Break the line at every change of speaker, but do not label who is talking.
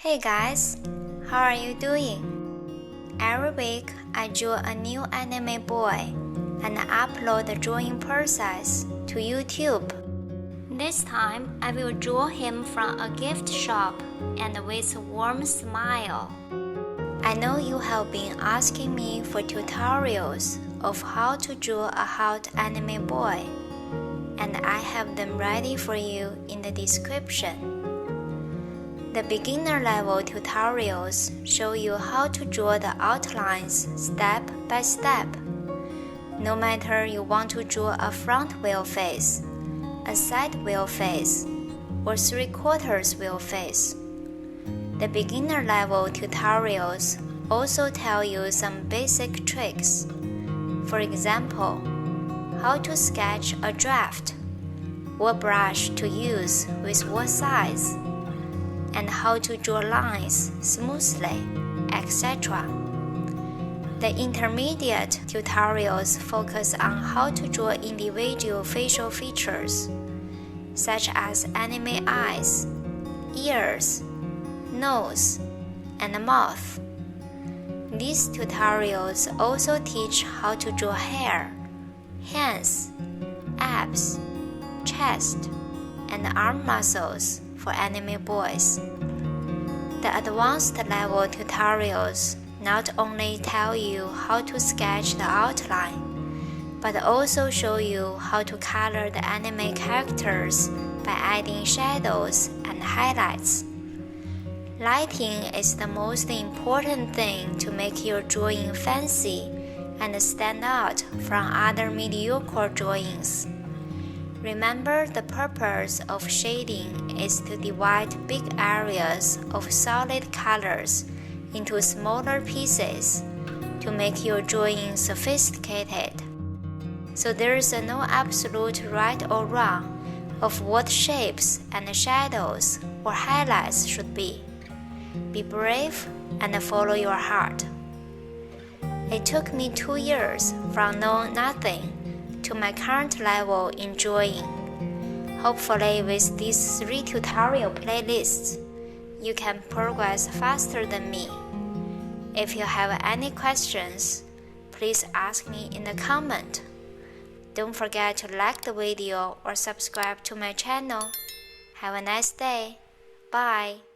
Hey guys, how are you doing? Every week I draw a new anime boy and upload the drawing process to YouTube. This time I will draw him from a gift shop and with a warm smile. I know you have been asking me for tutorials of how to draw a hot anime boy, and I have them ready for you in the description. The beginner level tutorials show you how to draw the outlines step by step. No matter you want to draw a front wheel face, a side wheel face, or 3/4 wheel face. The beginner level tutorials also tell you some basic tricks. For example, how to sketch a draft, what brush to use with what size, and how to draw lines smoothly, etc. The intermediate tutorials focus on how to draw individual facial features, such as anime eyes, ears, nose, and mouth. These tutorials also teach how to draw hair, hands, abs, chest, and arm muscles for anime boys. The advanced level tutorials not only tell you how to sketch the outline, but also show you how to color the anime characters by adding shadows and highlights. Lighting is the most important thing to make your drawing fancy and stand out from other mediocre drawings. Remember, the purpose of shading is to divide big areas of solid colors into smaller pieces to make your drawing sophisticated. So there is no absolute right or wrong of what shapes and shadows or highlights should be. Be brave and follow your heart. It took me 2 years from knowing nothing to my current level in drawing. Hopefully with these 3 tutorial playlists, you can progress faster than me. If you have any questions, please ask me in the comment. Don't forget to like the video or subscribe to my channel. Have a nice day. Bye.